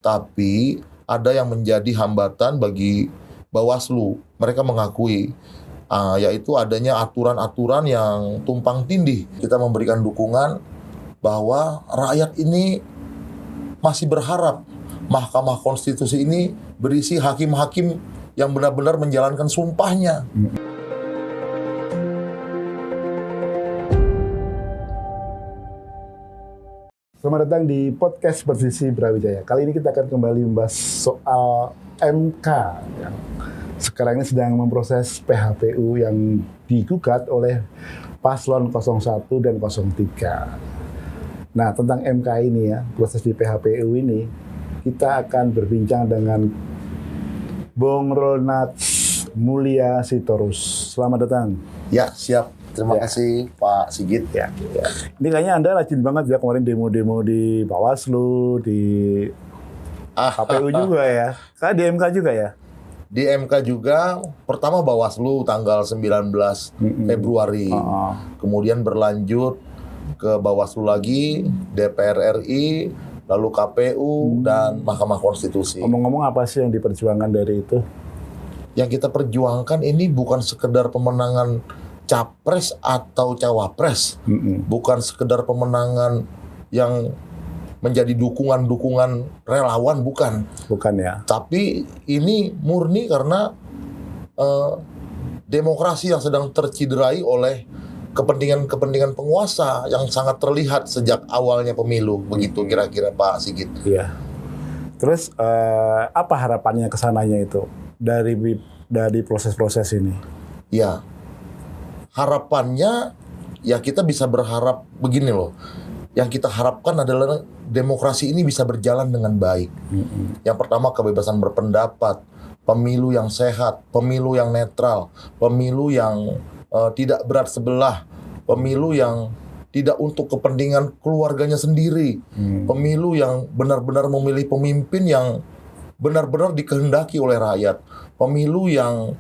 Tapi ada yang menjadi hambatan bagi Bawaslu. Mereka mengakui yaitu adanya aturan-aturan yang tumpang tindih. Kita memberikan dukungan bahwa rakyat ini masih berharap Mahkamah Konstitusi ini berisi hakim-hakim yang benar-benar menjalankan sumpahnya. Selamat datang di podcast Persisi Brawijaya. Kali ini kita akan kembali membahas soal MK yang sekarang ini sedang memproses PHPU yang digugat oleh paslon 01 dan 03. Nah, tentang MK ini ya, proses di PHPU ini, kita akan berbincang dengan Bung Ronald Mulia Sitorus. Selamat datang. Ya, siap. Terima kasih Pak Sigit. Ya. Ini kayaknya Anda rajin banget ya kemarin demo-demo di Bawaslu, di KPU juga ya. Karena di MK juga ya? Di MK juga, pertama Bawaslu tanggal 19 Februari. Kemudian berlanjut ke Bawaslu lagi, DPR RI, lalu KPU, dan Mahkamah Konstitusi. Ngomong-ngomong apa sih yang diperjuangkan dari itu? Yang kita perjuangkan ini bukan sekedar pemenangan capres atau cawapres, bukan sekedar pemenangan yang menjadi dukungan relawan, bukan ya. Tapi ini murni karena demokrasi yang sedang terciderai oleh kepentingan penguasa yang sangat terlihat sejak awalnya pemilu, begitu kira-kira Pak Sigit. Iya. Terus apa harapannya kesananya itu dari proses-proses ini? Ya. Harapannya ya kita bisa berharap begini loh. Yang kita harapkan adalah demokrasi ini bisa berjalan dengan baik. Yang pertama kebebasan berpendapat, pemilu yang sehat, pemilu yang netral, pemilu yang tidak berat sebelah, pemilu yang tidak untuk kepentingan keluarganya sendiri, pemilu yang benar-benar memilih pemimpin yang benar-benar dikehendaki oleh rakyat, pemilu yang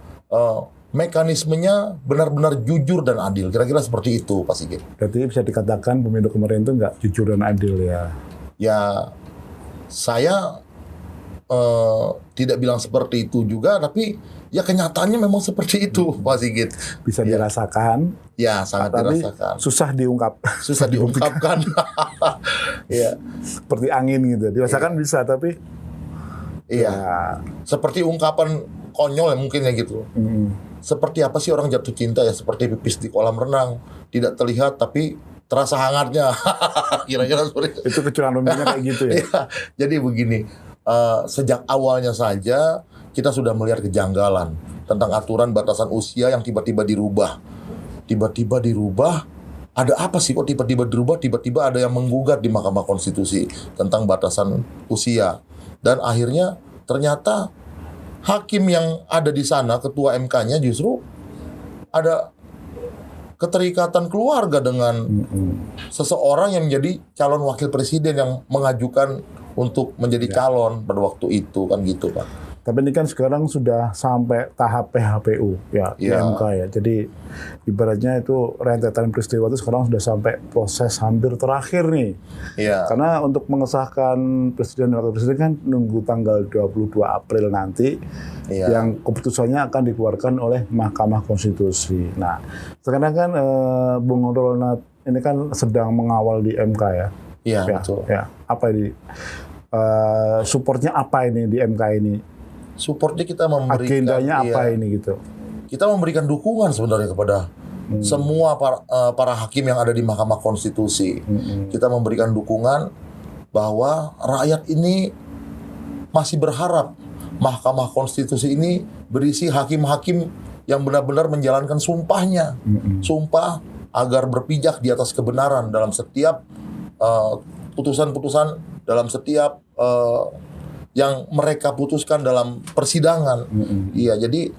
mekanismenya benar-benar jujur dan adil. Kira-kira seperti itu, Pak Sigit. Berarti bisa dikatakan pemilu kemarin itu nggak jujur dan adil ya? Ya, saya tidak bilang seperti itu juga, tapi ya kenyataannya memang seperti itu, Pak Sigit. Bisa dirasakan. Ya, sangat dirasakan. Susah diungkap. Susah diungkapkan. Ya. Seperti angin gitu. Dirasakan bisa, tapi iya. Ya. Seperti ungkapan konyol ya mungkin ya gitu. Seperti apa sih orang jatuh cinta ya? Seperti pipis di kolam renang, tidak terlihat tapi terasa hangatnya. Kira-kira seperti itu kecurangan umumnya kayak gitu ya. Ya. Jadi begini, sejak awalnya saja kita sudah melihat kejanggalan tentang aturan batasan usia yang tiba-tiba dirubah. Tiba-tiba dirubah, ada apa sih kok tiba-tiba dirubah? Tiba-tiba ada yang menggugat di Mahkamah Konstitusi tentang batasan usia. Dan akhirnya ternyata hakim yang ada di sana, ketua MK-nya justru ada keterikatan keluarga dengan seseorang yang menjadi calon wakil presiden yang mengajukan untuk menjadi calon pada waktu itu, kan gitu Pak. Tapi ini kan sekarang sudah sampai tahap PHPU ya, di MK ya. Jadi ibaratnya itu rentetan peristiwa itu sekarang sudah sampai proses hampir terakhir nih. Ya. Karena untuk mengesahkan presiden dan wakil presiden kan nunggu tanggal 22 April nanti yang keputusannya akan dikeluarkan oleh Mahkamah Konstitusi. Nah, sekarang kan Bung Ronald ini kan sedang mengawal di MK ya. Iya, betul. Ya, apa ini? Supportnya apa ini di MK ini? Supportnya kita memberikan, agendanya apa ini gitu? Kita memberikan dukungan sebenarnya kepada semua para hakim yang ada di Mahkamah Konstitusi. Kita memberikan dukungan bahwa rakyat ini masih berharap Mahkamah Konstitusi ini berisi hakim-hakim yang benar-benar menjalankan sumpahnya. Sumpah agar berpijak di atas kebenaran dalam setiap putusan-putusan, dalam setiap yang mereka putuskan dalam persidangan. Iya, jadi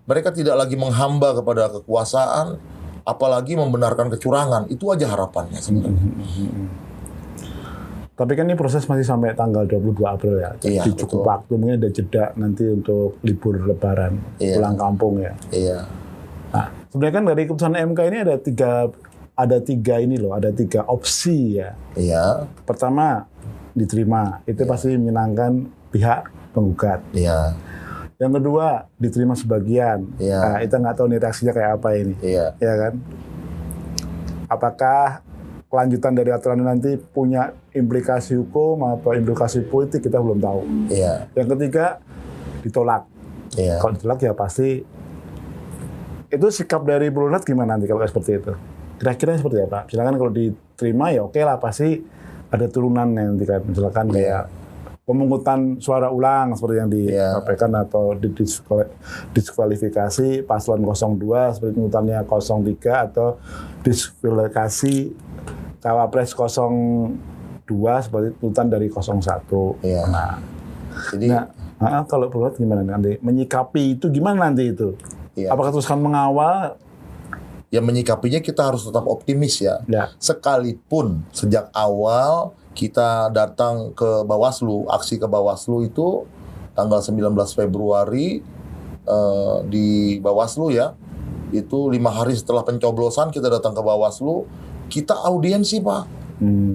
mereka tidak lagi menghamba kepada kekuasaan, apalagi membenarkan kecurangan. Itu aja harapannya sebenarnya. Tapi kan ini proses masih sampai tanggal 22 April ya. Jadi cukup waktu, mungkin ada jeda nanti untuk libur Lebaran, pulang kampung ya. Iya. Nah, sebenarnya kan dari keputusan MK ini ada tiga opsi ya. Iya. Pertama, diterima. Itu pasti menyenangkan pihak penggugat. Iya. Yang kedua, diterima sebagian. Iya. Nah, kita nggak tahu nih reaksinya kayak apa ini. Iya. Ya kan? Apakah kelanjutan dari aturan ini nanti punya implikasi hukum atau implikasi politik, kita belum tahu. Iya. Yang ketiga, ditolak. Iya. Kalau ditolak ya pasti itu sikap dari Perludem gimana nanti kalau seperti itu? Kira-kira seperti apa? Misalkan kalau diterima ya oke lah, pasti ada turunannya nanti kan. Misalkan kayak pemungutan suara ulang seperti yang disampaikan atau diskualifikasi paslon 02 seperti tuntutannya 03 atau diskualifikasi Cawapres 02 seperti tuntutan dari 01. Iya. Jadi Kalau Perludem gimana nanti? Menyikapi itu gimana nanti itu? iya. Apakah terus akan mengawal? Ya menyikapinya kita harus tetap optimis ya. Sekalipun sejak awal kita datang ke Bawaslu, aksi ke Bawaslu itu tanggal 19 Februari di Bawaslu ya. Itu 5 hari setelah pencoblosan kita datang ke Bawaslu, kita audiensi Pak.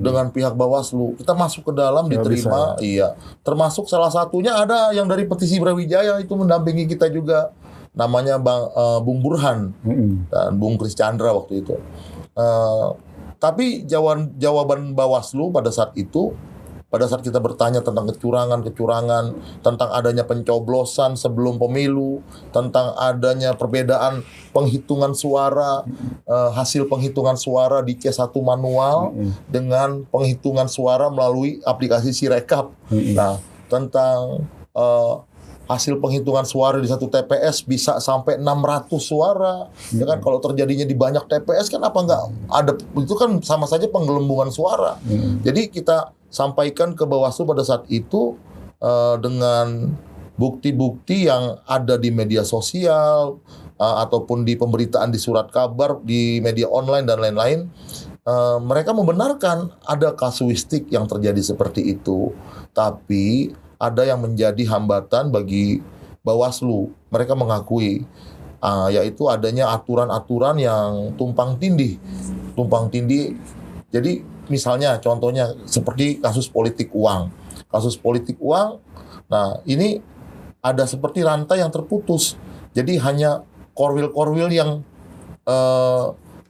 Dengan pihak Bawaslu, kita masuk ke dalam diterima, iya. Termasuk salah satunya ada yang dari Petisi Brawijaya itu mendampingi kita juga. Namanya Bung Burhan dan Bung Kris Chandra waktu itu. Tapi jawaban Bawaslu pada saat itu, pada saat kita bertanya tentang kecurangan, tentang adanya pencoblosan sebelum pemilu, tentang adanya perbedaan penghitungan suara, hasil penghitungan suara di C1 manual dengan penghitungan suara melalui aplikasi Sirekap. Nah, tentang hasil penghitungan suara di satu TPS bisa sampai 600 suara. Ya kan, kalau terjadinya di banyak TPS kan apa nggak ada, itu kan sama saja penggelembungan suara. Jadi kita sampaikan ke Bawaslu pada saat itu dengan bukti-bukti yang ada di media sosial ataupun di pemberitaan di surat kabar, di media online dan lain-lain. Mereka membenarkan ada kasuistik yang terjadi seperti itu. Tapi ada yang menjadi hambatan bagi Bawaslu. Mereka mengakui, yaitu adanya aturan-aturan yang tumpang tindih. Jadi misalnya contohnya seperti kasus politik uang. Nah ini ada seperti rantai yang terputus. Jadi hanya korwil-korwil yang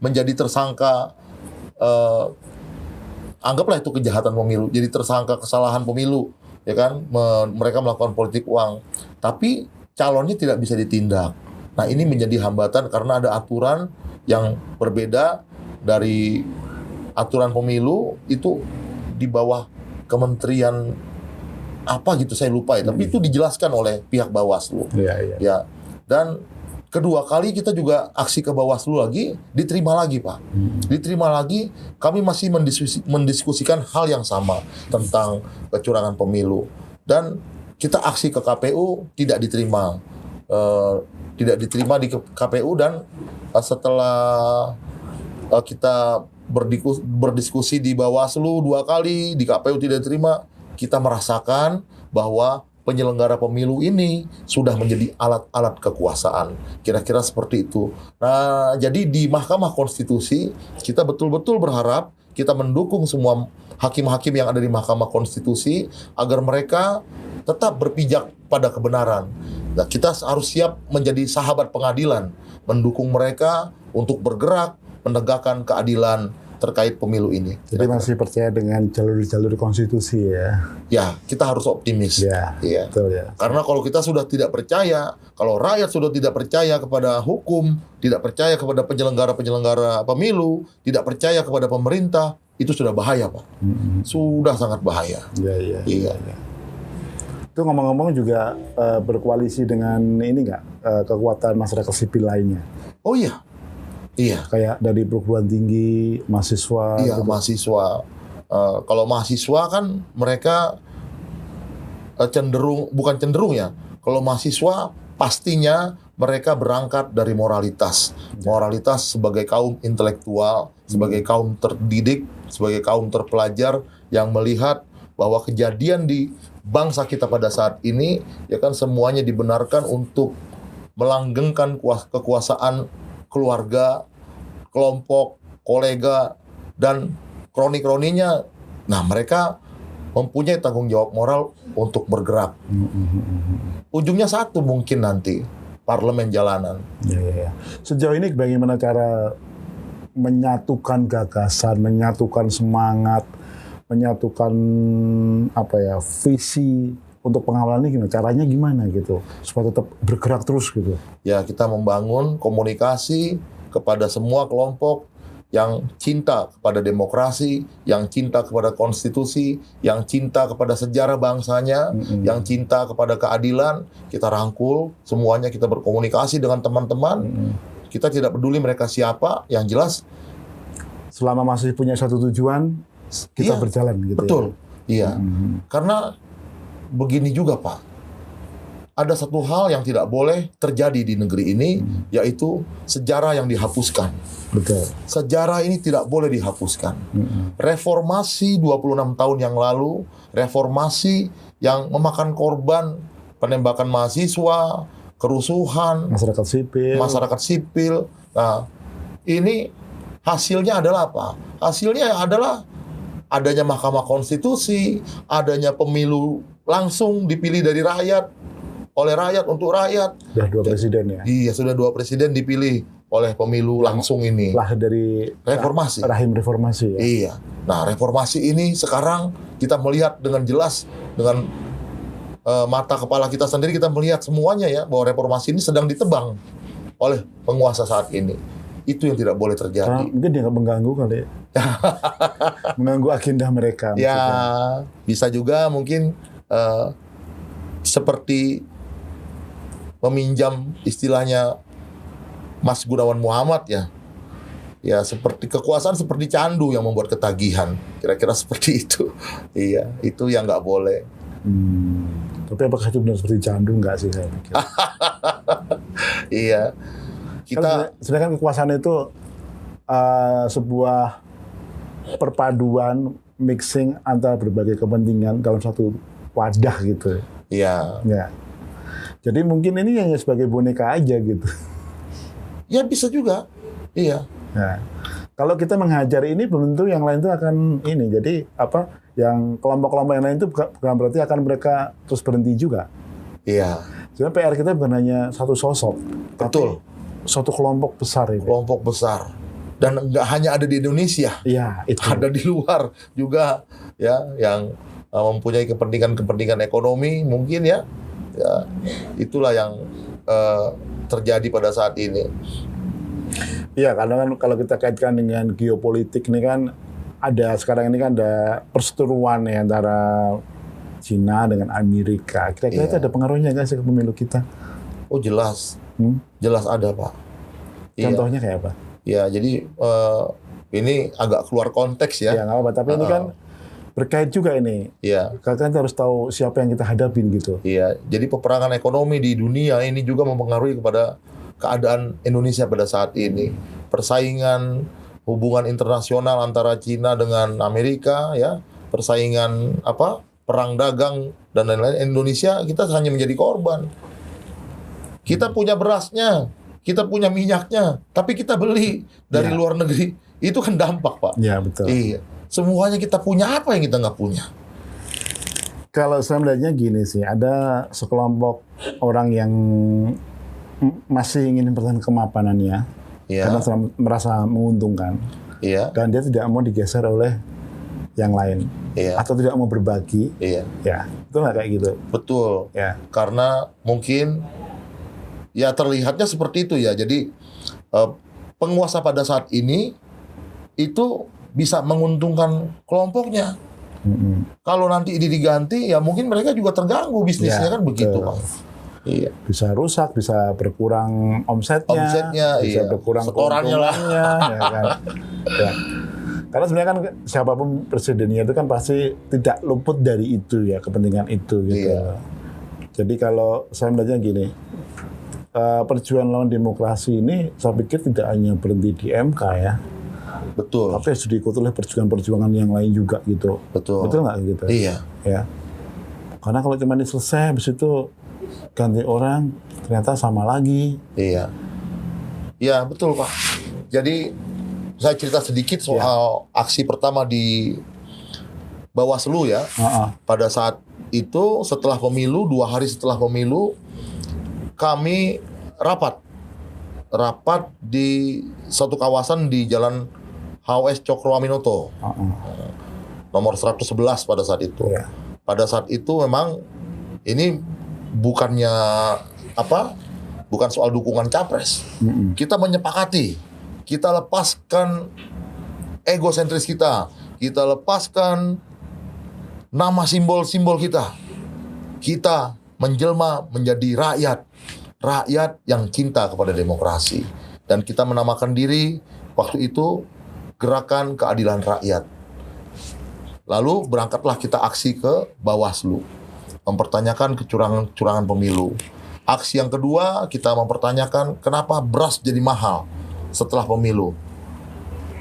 menjadi tersangka, anggaplah itu kejahatan pemilu, jadi tersangka kesalahan pemilu. Ya kan, mereka melakukan politik uang, tapi calonnya tidak bisa ditindak. Nah ini menjadi hambatan karena ada aturan yang berbeda dari aturan pemilu itu di bawah kementerian apa gitu, saya lupa ya. Tapi itu dijelaskan oleh pihak Bawaslu. Ya. Dan kedua kali kita juga aksi ke Bawaslu lagi, diterima lagi Pak. Diterima lagi, kami masih mendiskusikan hal yang sama tentang kecurangan pemilu. Dan kita aksi ke KPU tidak diterima. Tidak diterima di KPU dan setelah kita berdiskusi di Bawaslu 2 kali, di KPU tidak diterima, kita merasakan bahwa penyelenggara pemilu ini sudah menjadi alat-alat kekuasaan. Kira-kira seperti itu. Nah, jadi di Mahkamah Konstitusi kita betul-betul berharap, kita mendukung semua hakim-hakim yang ada di Mahkamah Konstitusi agar mereka tetap berpijak pada kebenaran. Nah, kita harus siap menjadi sahabat pengadilan, mendukung mereka untuk bergerak menegakkan keadilan terkait pemilu ini. Jadi masih percaya dengan jalur-jalur konstitusi ya? Ya, kita harus optimis. Ya. Betul ya. Karena kalau kita sudah tidak percaya, kalau rakyat sudah tidak percaya kepada hukum, tidak percaya kepada penyelenggara pemilu, tidak percaya kepada pemerintah, itu sudah bahaya Pak. Sudah sangat bahaya. Iya. Itu ngomong-ngomong juga berkoalisi dengan ini nggak, kekuatan masyarakat sipil lainnya? Oh iya. Kayak dari perguruan tinggi, mahasiswa. Iya, gitu. mahasiswa. Kalau mahasiswa kan mereka bukan cenderung ya. Kalau mahasiswa pastinya mereka berangkat dari moralitas. Moralitas sebagai kaum intelektual, sebagai kaum terdidik, sebagai kaum terpelajar yang melihat bahwa kejadian di bangsa kita pada saat ini ya kan semuanya dibenarkan untuk melanggengkan kekuasaan keluarga, kelompok, kolega, dan kroni-kroninya. Nah, mereka mempunyai tanggung jawab moral untuk bergerak. Ujungnya satu mungkin nanti, parlemen jalanan. Ya. Sejauh ini bagaimana cara menyatukan gagasan, menyatukan semangat, menyatukan visi untuk pengawalan ini gimana? Caranya gimana gitu supaya tetap bergerak terus gitu? Ya, kita membangun komunikasi kepada semua kelompok yang cinta kepada demokrasi, yang cinta kepada konstitusi, yang cinta kepada sejarah bangsanya, yang cinta kepada keadilan. Kita rangkul semuanya, kita berkomunikasi dengan teman-teman. Kita tidak peduli mereka siapa, yang jelas selama masih punya satu tujuan, kita berjalan gitu. Betul, iya. Karena begini juga Pak, ada satu hal yang tidak boleh terjadi di negeri ini, yaitu sejarah yang dihapuskan. Betul. Sejarah ini tidak boleh dihapuskan. Reformasi 26 tahun yang lalu, reformasi yang memakan korban, penembakan mahasiswa, kerusuhan, masyarakat sipil. Nah, ini hasilnya adalah apa? Hasilnya adalah adanya Mahkamah Konstitusi, adanya pemilu langsung dipilih dari rakyat, oleh rakyat untuk rakyat. Sudah 2 presiden ya? Iya, sudah 2 presiden dipilih oleh pemilu langsung ini. Lahir dari reformasi. Rahim reformasi ya? Iya. Nah, reformasi ini sekarang kita melihat dengan jelas, dengan mata kepala kita sendiri, kita melihat semuanya ya, bahwa reformasi ini sedang ditebang oleh penguasa saat ini. Itu yang tidak boleh terjadi. Karena mungkin dia nggak mengganggu kali ya? Mengganggu agenda mereka. Ya, bisa juga mungkin seperti meminjam istilahnya Mas Gunawan Muhammad ya. Ya, seperti kekuasaan seperti candu yang membuat ketagihan. Kira-kira seperti itu. Iya, itu yang nggak boleh. Tapi apakah itu benar seperti candu? Nggak sih saya pikir. Iya. Sedangkan kekuasaan itu sebuah perpaduan mixing antara berbagai kepentingan dalam satu wadah gitu. Iya. Ya. Jadi mungkin ini hanya sebagai boneka aja gitu. Ya bisa juga. Iya. Nah, kalau kita menghajar ini belum tentu yang lain itu akan ini. Jadi yang kelompok-kelompok yang lain itu bukan berarti akan mereka terus berhenti juga. Iya. Sebenarnya PR kita bukan hanya satu sosok. Betul. Tapi suatu kelompok besar ini. Kelompok besar. Dan nggak hanya ada di Indonesia. Iya, itu. Ada di luar juga ya, yang mempunyai kepentingan ekonomi mungkin ya. Ya, itulah yang terjadi pada saat ini. Iya, karena kan kalau kita kaitkan dengan geopolitik ini kan sekarang ini kan ada perseteruan ya antara Cina dengan Amerika. Kira-kira itu ada pengaruhnya nggak sih ke pemilu kita? Oh jelas, jelas ada Pak. Contohnya kayak apa? Ya, jadi ini agak keluar konteks ya. Ya nggak apa-apa, tapi ini kan berkait juga ini. Iya. Karena kita harus tahu siapa yang kita hadapin gitu. Iya. Jadi peperangan ekonomi di dunia ini juga mempengaruhi kepada keadaan Indonesia pada saat ini. Persaingan hubungan internasional antara Cina dengan Amerika ya, persaingan perang dagang dan lain-lain. Indonesia kita hanya menjadi korban. Kita punya berasnya, kita punya minyaknya, tapi kita beli dari luar negeri. Itu kan dampak Pak. Iya betul. Iya. Semuanya kita punya, apa yang kita nggak punya? Kalau saya melihatnya gini sih, ada sekelompok orang yang masih ingin mempertahankan kemapanannya, karena merasa menguntungkan, dan dia tidak mau digeser oleh yang lain, atau tidak mau berbagi, ya, itu nggak kayak gitu. Betul, ya. Karena mungkin ya terlihatnya seperti itu ya. Jadi penguasa pada saat ini itu bisa menguntungkan kelompoknya. Kalau nanti ini diganti, ya mungkin mereka juga terganggu bisnisnya, kan begitu, Bang. Iya. Bisa rusak, bisa berkurang omsetnya, bisa berkurang setorannya lah. Ya kan? Ya. Karena sebenarnya kan siapapun presidennya itu kan pasti tidak luput dari itu ya, kepentingan itu gitu. Iya. Jadi kalau saya melihatnya gini, perjuangan lawan demokrasi ini saya pikir tidak hanya berhenti di MK ya. Betul. Tapi harus diikuti oleh perjuangan-perjuangan yang lain juga gitu. Betul. Betul nggak gitu? Iya. Ya. Karena kalau cuma ini selesai, habis itu ganti orang, ternyata sama lagi. Iya. Iya, betul Pak. Jadi saya cerita sedikit soal aksi pertama di Bawaslu ya. Pada saat itu setelah pemilu, 2 hari setelah pemilu, kami rapat di satu kawasan di Jalan HWS Cokroaminoto, nomor 111 pada saat itu. Pada saat itu memang ini bukan soal dukungan capres. Kita menyepakati, kita lepaskan egosentris kita lepaskan nama simbol-simbol kita menjelma menjadi rakyat yang cinta kepada demokrasi. Dan kita menamakan diri waktu itu Gerakan Keadilan Rakyat. Lalu berangkatlah kita aksi ke Bawaslu, mempertanyakan kecurangan pemilu. Aksi yang kedua, kita mempertanyakan kenapa beras jadi mahal setelah pemilu.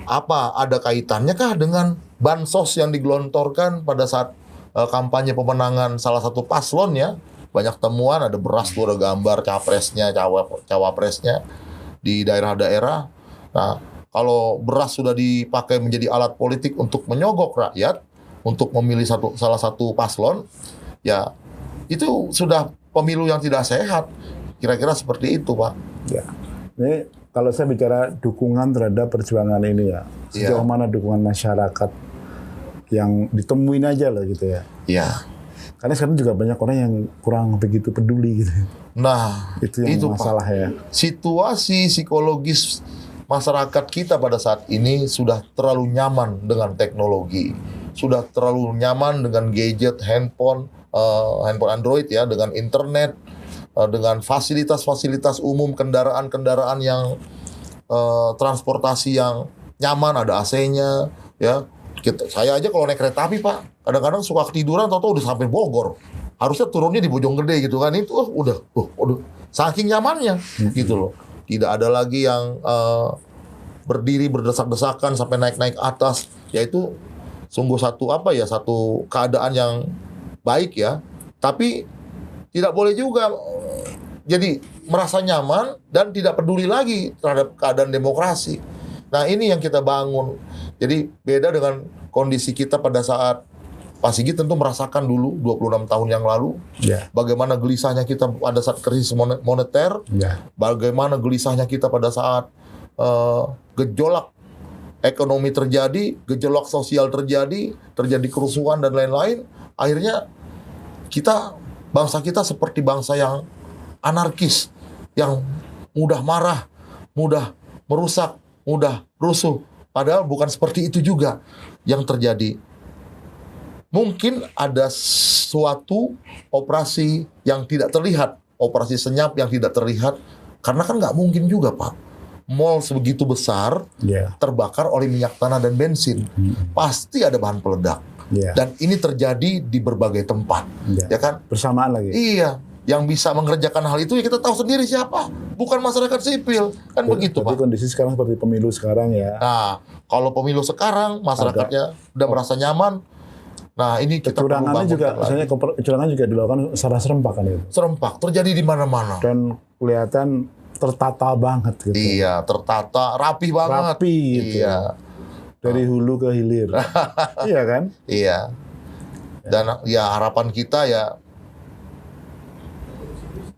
Apa ada kaitannya kah dengan bansos yang digelontorkan pada saat kampanye pemenangan salah satu paslon ya? Banyak temuan, ada beras tuh, ada gambar capresnya, cawapresnya di daerah-daerah. Nah, kalau beras sudah dipakai menjadi alat politik untuk menyogok rakyat, untuk memilih salah satu paslon, ya itu sudah pemilu yang tidak sehat. Kira-kira seperti itu, Pak. Ya. Ini kalau saya bicara dukungan terhadap perjuangan ini ya, sejauh mana dukungan masyarakat yang ditemuin aja lah gitu ya. Iya. Karena sekarang juga banyak orang yang kurang begitu peduli gitu. Nah, itu yang masalah Pak. Ya. Situasi psikologis masyarakat kita pada saat ini sudah terlalu nyaman dengan teknologi, sudah terlalu nyaman dengan gadget, handphone Android ya, dengan internet, dengan fasilitas-fasilitas umum, kendaraan-kendaraan yang transportasi yang nyaman, ada AC-nya ya. Saya aja kalau naik kereta api, Pak, kadang-kadang suka ketiduran, tahu-tahu udah sampai Bogor. Harusnya turunnya di Bojonggede gitu kan. Itu udah saking nyamannya gitu loh. Tidak ada lagi yang berdiri berdesak-desakan sampai naik-naik atas. Yaitu sungguh satu keadaan yang baik ya. Tapi tidak boleh juga jadi merasa nyaman dan tidak peduli lagi terhadap keadaan demokrasi. Nah, ini yang kita bangun. Jadi beda dengan kondisi kita pada saat Pak Sigit tentu merasakan dulu 26 tahun yang lalu, bagaimana gelisahnya kita pada saat krisis moneter, bagaimana gelisahnya kita pada saat gejolak ekonomi terjadi, gejolak sosial terjadi kerusuhan dan lain-lain. Akhirnya bangsa kita seperti bangsa yang anarkis, yang mudah marah, mudah merusak, mudah rusuh. Padahal bukan seperti itu juga yang terjadi. Mungkin ada suatu operasi yang tidak terlihat, operasi senyap yang tidak terlihat, karena kan nggak mungkin juga, Pak. Mall sebegitu besar terbakar oleh minyak tanah dan bensin. Pasti ada bahan peledak. Dan ini terjadi di berbagai tempat. Ya kan? Bersamaan lagi. Iya. Yang bisa mengerjakan hal itu ya kita tahu sendiri siapa, bukan masyarakat sipil, kan begitu, Pak. Tapi kondisi sekarang seperti pemilu sekarang ya. Nah, kalau pemilu sekarang masyarakatnya udah merasa nyaman. Nah, ini kita kecurangannya juga, misalnya kecurangan juga dilakukan secara serempak kan itu. Serempak, terjadi di mana-mana. Dan kelihatan tertata banget gitu. Iya, tertata, rapi banget. Rapi gitu. Iya. Dari hulu ke hilir. Iya kan? Iya. Dan ya harapan kita ya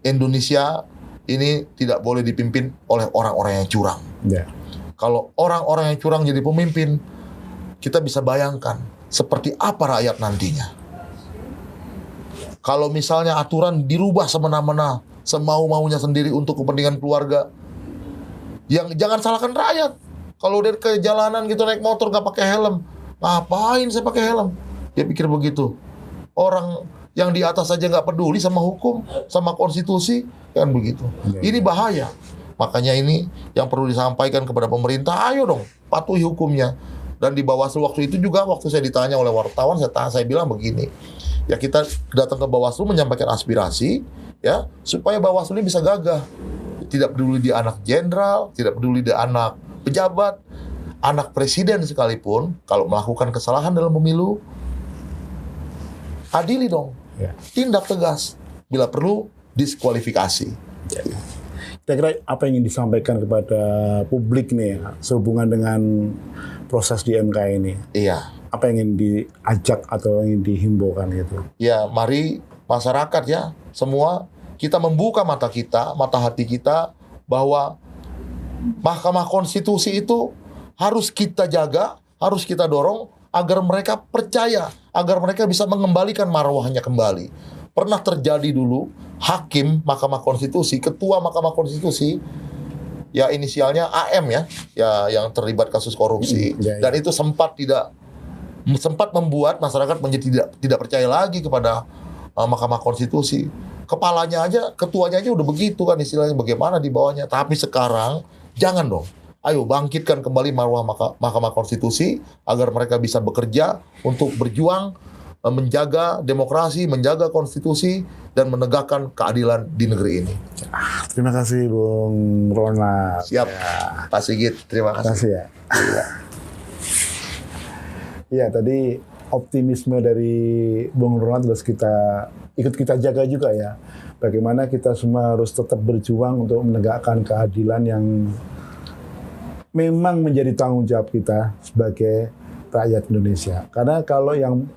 Indonesia ini tidak boleh dipimpin oleh orang-orang yang curang. Kalau orang-orang yang curang jadi pemimpin, kita bisa bayangkan seperti apa rakyat nantinya. Kalau misalnya aturan dirubah semena-mena, semau-maunya sendiri untuk kepentingan keluarga, jangan salahkan rakyat. Kalau dari ke jalanan gitu naik motor nggak pakai helm, ngapain saya pakai helm? Dia pikir begitu. Orang yang di atas saja nggak peduli sama hukum, sama konstitusi, kan begitu. Ini bahaya. Makanya ini yang perlu disampaikan kepada pemerintah, ayo dong patuhi hukumnya. Dan di Bawaslu waktu itu juga, waktu saya ditanya oleh wartawan, saya bilang begini, ya kita datang ke Bawaslu menyampaikan aspirasi, ya supaya Bawaslu ini bisa gagah. Tidak peduli dia anak jenderal, tidak peduli dia anak pejabat, anak presiden sekalipun, kalau melakukan kesalahan dalam pemilu, adili dong. Tindak tegas, bila perlu diskualifikasi. Kira-kira apa yang ingin disampaikan kepada publik nih ya, sehubungan dengan proses di MK ini? Iya. apa yang ingin diajak atau ingin dihimbaukan gitu? Ya, mari masyarakat ya, semua kita membuka mata kita, mata hati kita bahwa Mahkamah Konstitusi itu harus kita jaga, harus kita dorong agar mereka percaya, agar mereka bisa mengembalikan marwahnya kembali. Pernah terjadi dulu hakim Mahkamah Konstitusi, ketua Mahkamah Konstitusi, ya inisialnya AM ya yang terlibat kasus korupsi, dan itu sempat membuat masyarakat menjadi tidak percaya lagi kepada Mahkamah Konstitusi. Kepalanya aja, ketuanya aja udah begitu kan istilahnya, bagaimana di bawahnya. Tapi sekarang jangan dong. Ayo bangkitkan kembali marwah Mahkamah Konstitusi agar mereka bisa bekerja untuk berjuang menjaga demokrasi, menjaga konstitusi, dan menegakkan keadilan di negeri ini. Terima kasih Bung Ronald. Siap, Pak Sigit. Terima kasih. Ya. Iya, tadi optimisme dari Bung Ronald harus ikut kita jaga juga ya. Bagaimana kita semua harus tetap berjuang untuk menegakkan keadilan yang memang menjadi tanggung jawab kita sebagai rakyat Indonesia. Karena kalau yang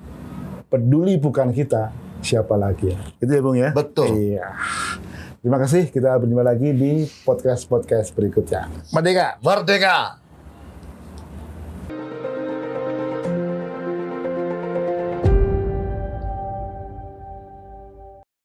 peduli bukan kita, siapa lagi ya? Itu ya Bung ya? Betul. Iya. Terima kasih, kita berjumpa lagi di podcast-podcast berikutnya. Merdeka! Merdeka!